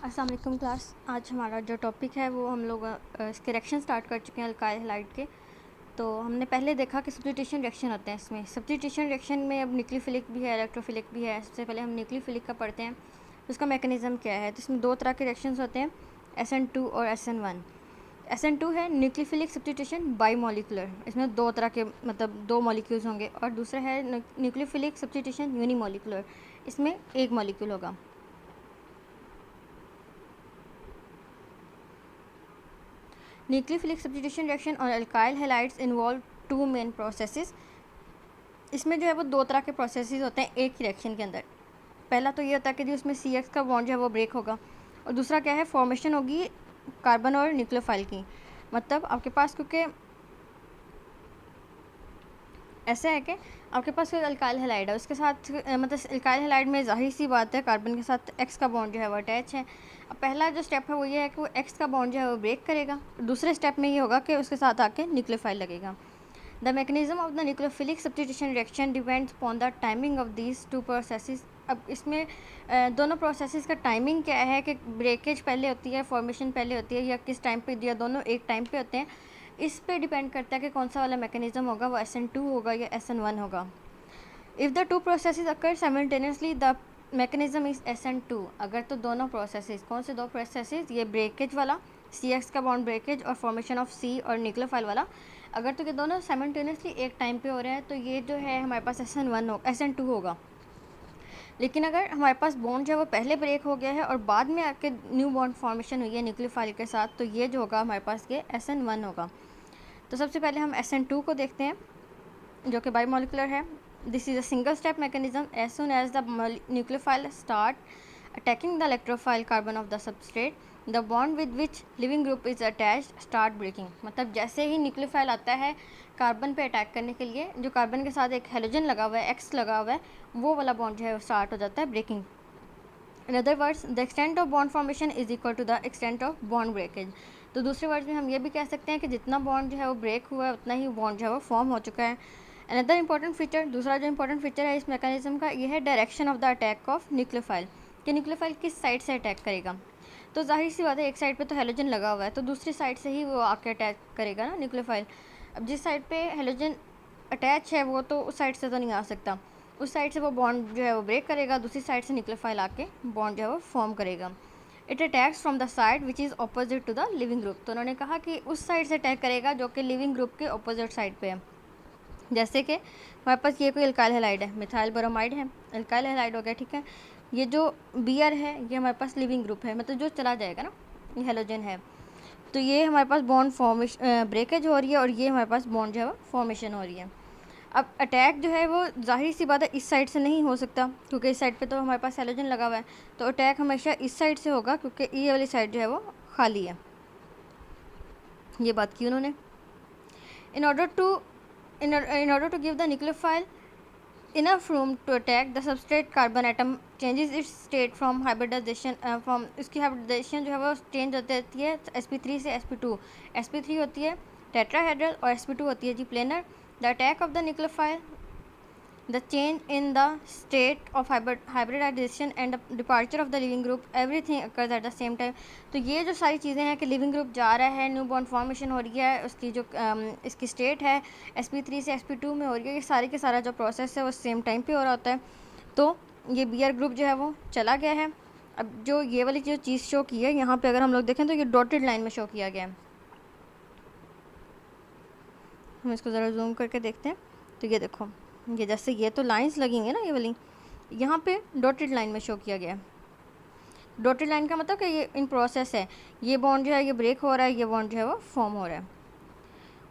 अस्सलाम वालेकुम क्लास। आज हमारा जो टॉपिक है वो हम लोग इसके रिएक्शन स्टार्ट कर चुके हैं अल्काइल हैलाइड के। तो हमने पहले देखा कि सब्स्टिट्यूशन रिएक्शन होते हैं। इसमें सब्स्टिट्यूशन रिएक्शन में अब न्यूक्लियोफिलिक भी है, इलेक्ट्रोफिलिक भी है। सबसे पहले हम न्यूक्लियोफिलिक का पढ़ते हैं, उसका मैकेनिज़्म क्या है। तो इसमें दो तरह के रिएक्शंस होते हैं, SN2 और SN1। SN2 है न्यूक्लियोफिलिक सब्स्टिट्यूशन बाई मॉलिकुलर, इसमें दो तरह के मतलब दो मॉलिक्यूल्स होंगे। और दूसरा है न्यूक्लियोफिलिक सब्स्टिट्यूशन यूनिमॉलिकुलर, इसमें एक मॉलिक्यूल होगा। न्यूक्लियोफिलिक सब्स्टिट्यूशन रिएक्शन और alkyl halides involve two main processes. इसमें जो है वो दो तरह के प्रोसेसेस होते हैं एक ही रिएक्शन के अंदर। पहला तो ये होता है कि जो उसमें CX का बॉन्ड जो है वो ब्रेक होगा, और दूसरा क्या है, फॉर्मेशन होगी कार्बन और न्यूक्लियोफाइल की। मतलब आपके पास क्योंकि ऐसा है कि आपके पास कोई अल्काइल हैलाइड है, उसके साथ मतलब अल्काइल हैलाइड में जाहिर सी बात है कार्बन के साथ X का बॉन्ड जो है वो अटैच है। अब पहला जो स्टेप है वो ये है कि वो X का बॉन्ड जो है वो ब्रेक करेगा। दूसरे स्टेप में ये होगा कि उसके साथ आके न्यूक्लियोफाइल लगेगा। The mechanism of the nucleophilic substitution reaction depends upon the timing of these two processes. अब इसमें दोनों प्रोसेसेस का टाइमिंग क्या है कि ब्रेकेज पहले होती है, फॉर्मेशन पहले होती है, या किस टाइम पे, या दोनों एक टाइम पे होते हैं, इस पे डिपेंड करता है कि कौन सा वाला मैकेनिज्म होगा, वो SN2 होगा या SN1 होगा। If the two processes occur simultaneously the mechanism is SN2। अगर तो दोनों प्रोसेसेस, कौन से दो प्रोसेसेस, ये ब्रेकेज वाला CX का बॉन्ड ब्रेकेज और फॉर्मेशन ऑफ C और न्यूक्लियोफाइल वाला, अगर तो ये दोनों साइमल्टेनियसली एक टाइम पे हो रहे हैं तो ये जो है हमारे पास SN2 होगा। लेकिन अगर हमारे पास बॉन्ड जो है वो पहले ब्रेक हो गया है और बाद में आके न्यू बॉन्ड फॉर्मेशन हुई है न्यूक्लियोफाइल के साथ, तो ये जो होगा हमारे पास ये SN1 होगा। तो सबसे पहले हम SN2 को देखते हैं जो कि बायोमोलिकुलर है। This is a single step mechanism. As soon as the nucleophile start attacking the electrophile carbon of the substrate, the bond with which leaving group is attached start breaking. मतलब जैसे ही nucleophile आता है carbon पे attack करने के लिए, जो carbon के साथ एक हेलोजन लगा हुआ है, X लगा हुआ है, वो वाला बॉन्ड जो है स्टार्ट हो जाता है breaking. In other words the extent of bond formation is equal to the extent of bond breakage. तो दूसरे वर्ड्स में हम ये भी कह सकते हैं कि जितना बॉन्ड जो है वो ब्रेक हुआ है उतना ही बॉन्ड जो है वो फॉर्म हो चुका है। अनदर इंपॉर्टेंट फीचर, दूसरा जो इंपॉर्टेंट फीचर है इस मैकेनिज्म का, ये है direction of the attack of nucleophile, कि न्यूक्लियोफाइल किस साइड से अटैक करेगा। तो जाहिर सी बात है एक साइड पे तो हेलोजन लगा हुआ है, तो दूसरी साइड से ही वो आके अटैक करेगा ना न्यूक्लियोफाइल। अब जिस साइड पे हेलोजन अटैच है वो तो उस साइड से तो नहीं आ सकता, उस साइड से वो बॉन्ड जो है वो ब्रेक करेगा, दूसरी साइड से न्यूक्लियोफाइल आके बॉन्ड जो है वो फॉर्म करेगा। It attacks from the side which is opposite to the leaving group. तो उन्होंने कहा कि उस साइड से अटैक करेगा जो कि लिविंग ग्रुप के ऑपोजिट साइड पे है। जैसे कि हमारे पास ये कोई अल्काइल हैलाइड है, मिथाइल ब्रोमाइड है, अल्काइल हैलाइड हो गया, ठीक है। ये जो Br है ये हमारे पास लिविंग ग्रुप है, मतलब जो चला जाएगा ना, ये हेलोजन है। तो ये हमारे पास बॉन्ड फॉर्मेशन ब्रेकेज हो रही है और ये हमारे पास बॉन्ड जो है वो फॉर्मेशन हो रही है। अब अटैक जो है वो जाहिर सी बात है इस साइड से नहीं हो सकता, क्योंकि इस साइड पे तो हमारे पास हेलोजन लगा हुआ है, तो अटैक हमेशा इस साइड से होगा क्योंकि ये वाली साइड जो है वो खाली है। ये बात की उन्होंने। In order to give the nucleophile enough room to attack the substrate carbon atom changes its state from hybridization from इसकी hybridization जो है वो चेंज होती रहती है sp3 से sp2। sp3 होती है टेट्राहेड्रल और sp2 होती है जी planar. The attack of the nucleophile, the change in the state of hybridization and the departure of the living group, everything occurs at the same time। तो ये जो सारी चीज़ें हैं कि लिविंग ग्रुप जा रहा है, न्यू बॉन्ड फॉर्मेशन हो रही है, उसकी जो इसकी स्टेट है sp3 से sp2 में हो रही है, ये सारी के सारा जो प्रोसेस है वो सेम टाइम पे हो रहा होता है। तो ये Br ग्रुप जो है वो चला गया है। अब जो ये वाली जो चीज़ शो की है यहाँ पे अगर हम लोग देखें तो ये डॉटेड लाइन में शो किया गया है। हम इसको ज़रा जूम करके देखते हैं तो ये देखो, ये जैसे ये तो लाइंस लगी हुई है ना, ये वाली यहाँ पे डॉटेड लाइन में शो किया गया है। डॉटेड लाइन का मतलब कि ये इन प्रोसेस है, ये बॉन्ड जो है ये ब्रेक हो रहा है, ये बॉन्ड जो है वो फॉर्म हो रहा है।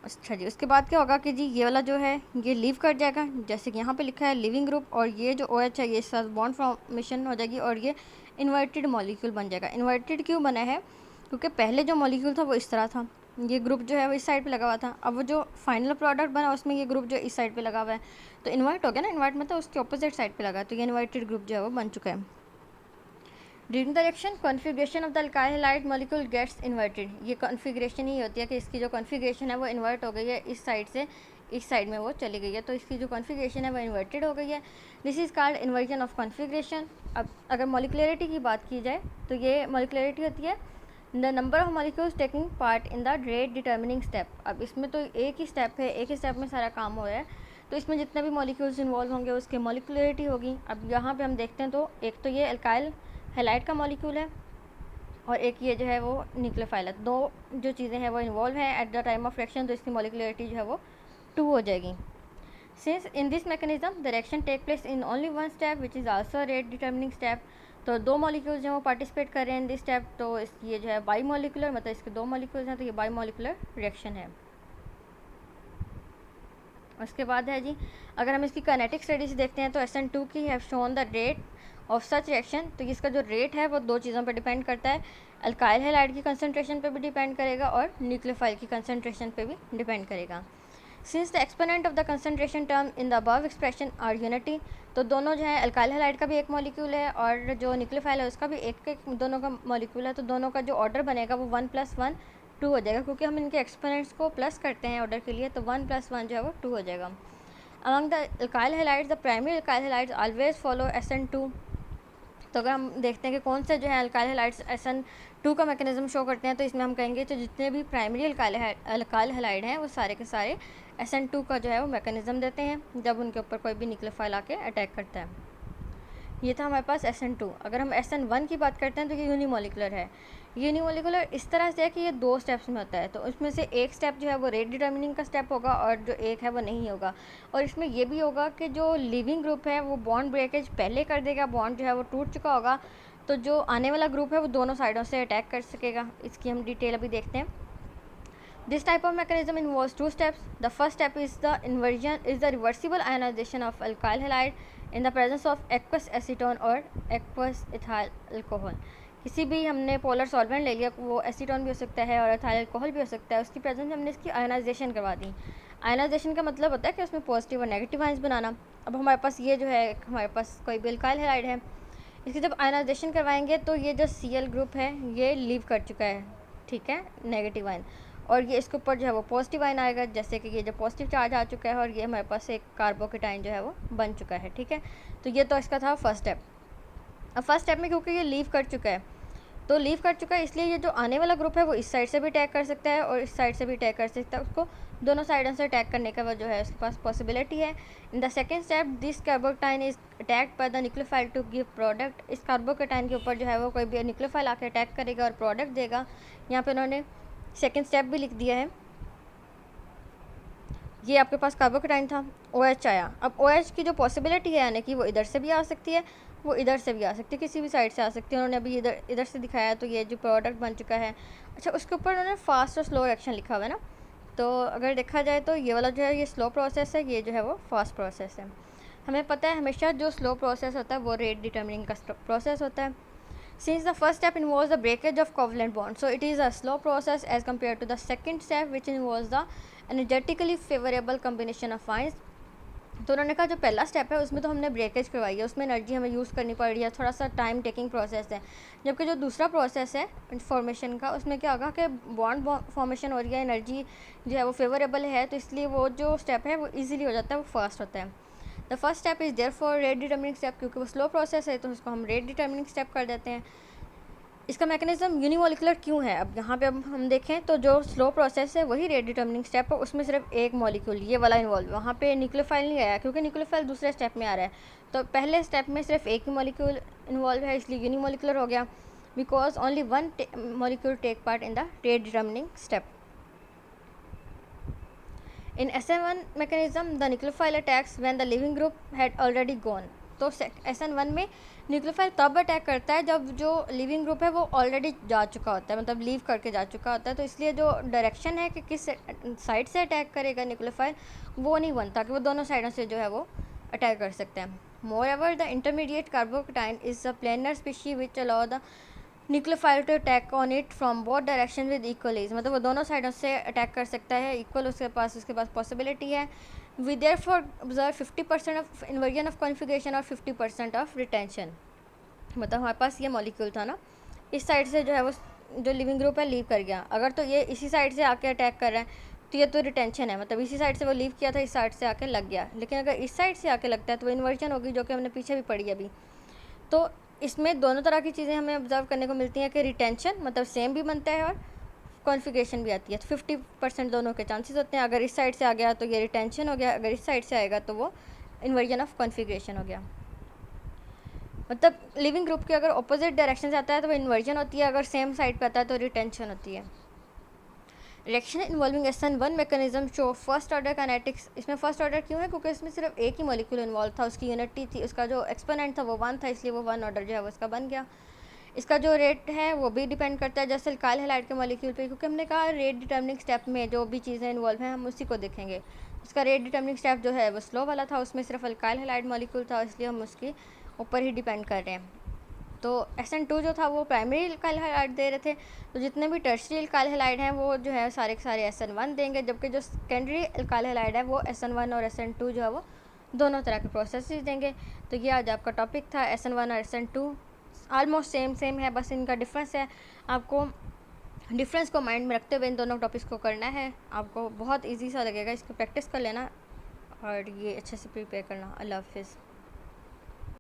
अच्छा जी, उसके बाद क्या होगा कि जी ये वाला जो है ये लीव कर जाएगा, जैसे कि यहाँ पे लिखा है लिविंग ग्रुप, और ये जो OH है ये साथ बॉन्ड फॉर्मेशन हो जाएगी और ये इन्वर्टेड मॉलिक्यूल बन जाएगा। इन्वर्टेड क्यों बना है, क्योंकि पहले जो मॉलिक्यूल था वो इस तरह था, ये ग्रुप जो है वो इस साइड पे लगा हुआ था, अब वो जो फाइनल प्रोडक्ट बना उसमें ये ग्रुप जो इस साइड पे लगा हुआ है, तो इन्वर्ट हो गया ना, इन्वर्ट मतलब उसके ऑपोजिट साइड पे लगा, तो ये इन्वर्टेड ग्रुप जो है वो बन चुका है। During the reaction configuration of the alkyl halide molecule gets inverted. ये कॉन्फिगरेशन ही होती है कि इसकी जो कॉन्फिगरेशन है वो इन्वर्ट हो गई है इस साइड से इस साइड में वो चली गई है, तो इसकी जो कॉन्फ़िगरेशन है वो इन्वर्टेड हो गई है। This is called inversion of configuration. अब अगर मॉलिक्युलरिटी की बात की जाए तो ये मॉलिक्युलरिटी होती है the number of molecules taking part in the rate determining step. अब इसमें तो एक ही स्टेप है, एक ही स्टेप में सारा काम हो रहा है, तो इसमें जितने भी मॉलिक्यूल्स इन्वॉल्व होंगे उसकी मॉलिक्युलरिटी होगी। अब यहाँ पे हम देखते हैं तो एक तो ये अल्काइल हैलाइड का मॉलिक्यूल है और एक ये जो है वो न्यूक्लियोफाइल है। दो जो चीज़ें हैं वो इन्वॉल्व हैं at the time of reaction, तो इसकी मॉलिक्युलरिटी जो है वो 2 हो जाएगी। Since in this mechanism the reaction take place in only one step which is also rate determining step. तो 2 मॉलिक्यूल्स जो वो पार्टिसिपेट कर रहे हैं इन दिस स्टेप, तो ये जो है बाई मॉलिकुलर, मतलब इसके 2 मॉलिक्यूल्स हैं, तो ये बाई मॉलिकुलर रिएक्शन है। उसके बाद है जी, अगर हम इसकी काइनेटिक स्टडी से देखते हैं तो SN2 की have shown the rate of such reaction. तो इसका जो रेट है वो 2 चीज़ों पर डिपेंड करता है, अल्काइल हैलाइड की कंसनट्रेशन पे भी डिपेंड करेगा और न्यूक्लियोफाइल की कंसनट्रेशन पे भी डिपेंड करेगा। Since the exponent of the concentration term in the above expression are unity, तो दोनों जो है अल्काइल हैलाइड का भी एक मॉलिक्यूल है और जो न्यूक्लियोफाइल है उसका भी एक दोनों का मॉलिक्यूल है, तो दोनों का जो ऑर्डर बनेगा वो 1 + 1 2 हो जाएगा, क्योंकि हम इनके एक्सपोनेंट्स को प्लस करते हैं ऑर्डर के लिए, तो 1 + 1 जो है वो 2 हो जाएगा। Among the alkyl halides the primary alkyl halides always follow SN2। तो अगर हम देखते हैं कि कौन से जो है अल्काइल हैलाइड्स SN2 का मैकेनिज्म शो करते हैं, तो इसमें हम कहेंगे तो जितने भी प्राइमरी अल्काइल हैलाइड हैं वो सारे के सारे SN2 का जो है वो मैकेनिज्म देते हैं जब उनके ऊपर कोई भी न्यूक्लियोफाइल आके अटैक करता है। ये था हमारे पास SN2। अगर हम SN1 की बात करते हैं तो ये यूनिमोलिकुलर है। यूनिमोलिकुलर इस तरह से है कि ये 2 स्टेप्स में होता है, तो उसमें से एक स्टेप जो है वो रेट डिटर्मिनिंग का स्टेप होगा और जो एक है वो नहीं होगा। और इसमें ये भी होगा कि जो लिविंग ग्रुप है वो बॉन्ड ब्रेकेज पहले कर देगा, बॉन्ड जो है वो टूट चुका होगा, तो जो आने वाला ग्रुप है वो दोनों साइडों से अटैक कर सकेगा। इसकी हम डिटेल अभी देखते हैं। This type of mechanism involves 2 steps. The first step is the reversible ionization of alkyl halide in the presence of aqueous acetone or aqueous ethyl alcohol. किसी भी हमने पोलर सॉल्वेंट ले लिया, वो एसीटोन भी हो सकता है और एथाइल अल्कोहल भी हो सकता है, उसकी प्रेजेंस में हमने इसकी आयनाइजेशन करवा दी। आयनाइजेशन का मतलब होता है कि उसमें पॉजिटिव और नेगेटिव आयंस बनाना। अब हमारे पास ये जो है हमारे पास कोई भी अल्काइल हैलाइड है, इसकी जब आयनाइजेशन करवाएंगे तो ये जो Cl ग्रुप है ये लीव कर चुका है, ठीक है, नेगेटिव आयन, और ये इसके ऊपर जो है वो पॉजिटिव आयन आएगा, जैसे कि ये जो पॉजिटिव चार्ज आ चुका है और ये हमारे पास एक कार्बोकेटाइन जो है वो बन चुका है, ठीक है। तो ये तो इसका था फर्स्ट स्टेप। अब फर्स्ट स्टेप में क्योंकि ये लीव कर चुका है, तो लीव कर चुका है इसलिए ये जो आने वाला ग्रुप है वो इस साइड से भी अटैक कर सकता है और इस साइड से भी अटैक कर सकता है, उसको दोनों साइडों से अटैक करने का वो जो है उसके पास पॉसिबिलिटी है। In the second step this carbocation is attacked by the nucleophile to give product. इस कार्बोकेटाइन के ऊपर जो है वो कोई भी न्यूक्लियोफाइल आके अटैक करेगा और प्रोडक्ट देगा। यहाँ पे उन्होंने सेकेंड स्टेप भी लिख दिया है। ये आपके पास कार्बोकेटाइन था, OH आया। अब OH की जो पॉसिबिलिटी है यानी कि वो इधर से भी आ सकती है, वो इधर से भी आ सकती है, किसी भी साइड से आ सकती है। उन्होंने अभी इधर से दिखाया, तो ये जो प्रोडक्ट बन चुका है। अच्छा, उसके ऊपर उन्होंने फास्ट और स्लो रिएक्शन लिखा हुआ है ना, तो अगर देखा जाए तो ये वाला जो है ये स्लो प्रोसेस है, ये जो है वो फास्ट प्रोसेस है। हमें पता है हमेशा जो स्लो प्रोसेस होता है वो रेट डिटर्मिनिंग का प्रोसेस होता है। Since the first step involves the breakage of covalent bond, so it is a slow process as compared to the second step which involves the energetically favorable combination of ions. तो उन्होंने कहा जो पहला step है उसमें तो हमने breakage करवाई है, उसमें एनर्जी हमें यूज़ करनी पड़ रही है, थोड़ा सा टाइम टेकिंग प्रोसेस है। जबकि जो दूसरा प्रोसेस है फॉर्मेशन का, उसमें क्या होगा कि बॉन्ड फॉर्मेशन हो रही है, एनर्जी जो है वो फेवरेबल है, तो इसलिए वो जो स्टेप है वो ईजिली हो जाता है, वो फास्ट होता है। The first step is therefore rate determining step, क्योंकि वो स्लो प्रोसेस है तो उसको हम रेट डिटर्मिनिंग स्टेप कर देते हैं। इसका मैकेनिज्म यूनिमोलिकुलर क्यों है? अब यहाँ पे अब हम देखें तो जो स्लो प्रोसेस है वही रेट डिटर्मिनिंग स्टेप है, उसमें सिर्फ एक मॉलिक्यूल ये वाला इन्वॉल्व है, वहाँ पे न्यूक्लियोफाइल नहीं आया क्योंकि न्यूक्लियोफाइल दूसरे स्टेप में आ रहा है। तो पहले स्टेप में सिर्फ एक ही मॉलिक्यूल इन्वॉल्व है, इसलिए यूनिमोलिकुलर हो गया, because only one molecule take part in the rate determining step. In SN1 mechanism, the nucleophile attacks when the living group had already gone. तो SN1 में न्यूक्लियोफाइल तब अटैक करता है जब जो लिविंग ग्रुप है वो ऑलरेडी जा चुका होता है, मतलब लीव करके जा चुका होता है। तो इसलिए जो डायरेक्शन है कि किस साइड से अटैक करेगा न्यूक्लियोफाइल वो नहीं बनता कि वो दोनों साइडों से जो है वो अटैक कर सकते हैं। मोreover, the intermediate carbocation is a planar species which allow the nucleophile to attack on it from both direction with equal ease, मतलब वो दोनों साइडों से अटैक कर सकता है, इक्वल उसके पास पॉसिबिलिटी है। We therefore observe 50% of inversion of configuration और 50% ऑफ रिटेंशन। मतलब हमारे पास ये मॉलिक्यूल था ना, इस साइड से जो है वो जो लिविंग ग्रुप है लीव कर गया, अगर तो ये इसी साइड से आके अटैक कर रहा है तो ये तो रिटेंशन है, मतलब इसी साइड से वो लीव किया था, इस साइड से आके लग गया। लेकिन अगर इस साइड से आके लगता है तो वो इन्वर्जन होगी, जो कि हमने पीछे भी पढ़ी अभी। तो इसमें दोनों तरह की चीज़ें हमें ऑब्जर्व करने को मिलती हैं कि रिटेंशन मतलब सेम भी बनता है और कॉन्फ़िगरेशन भी आती है। तो 50% दोनों के चांसेस होते हैं। अगर इस साइड से आ गया तो ये रिटेंशन हो गया, अगर इस साइड से आएगा तो वो इन्वर्जन ऑफ कॉन्फ़िगरेशन हो गया। मतलब लिविंग ग्रुप के अगर ऑपोजिट डायरेक्शन से आता है तो वो इन्वर्जन होती है, अगर सेम साइड पे आता है तो रिटेंशन होती है। Reaction involving SN1 mechanism show first order kinetics. इसमें फर्स्ट ऑर्डर क्यों है? क्योंकि इसमें सिर्फ एक ही मॉलिक्यूल इन्वॉल्व था, उसकी यूनिट टी थी, उसका जो एक्सपोनेंट था वो 1 था, इसलिए वो 1 ऑर्डर जो है वो उसका बन गया। इसका जो रेट है वो भी डिपेंड करता है जैसे अल्काइल हैलाइड के मॉलिक्यूल पे, क्योंकि हमने कहा रेट डिटर्मिनिंग स्टेप में जो भी चीज़ें इन्वॉल्व हैं हम उसी को देखेंगे। इसका रेट डिटर्मिनिंग स्टेप जो है वो स्लो वाला था, उसमें सिर्फ अल्काइल हैलाइड मॉलिक्यूल था, इसलिए हम उसके ऊपर ही डिपेंड कर रहे हैं। तो SN2 जो था वो प्राइमरी अल्काइल हैलाइड दे रहे थे, तो जितने भी टर्शियरी अल्काइल हैलाइड हैं वो जो है सारे के सारे SN1 देंगे, जबकि जो सेकेंडरी अल्काइल हैलाइड है वो SN1 और SN2 जो है वो दोनों तरह के प्रोसेसेस देंगे। तो ये आज आपका टॉपिक था। SN1 और SN2 ऑलमोस्ट सेम है, बस इनका डिफरेंस है। आपको डिफरेंस को माइंड में रखते हुए इन दोनों टॉपिक्स को करना है, आपको बहुत ईजी सा लगेगा, इसको प्रैक्टिस कर लेना और ये अच्छे से प्रिपेयर करना। अल्लाह हाफिज़।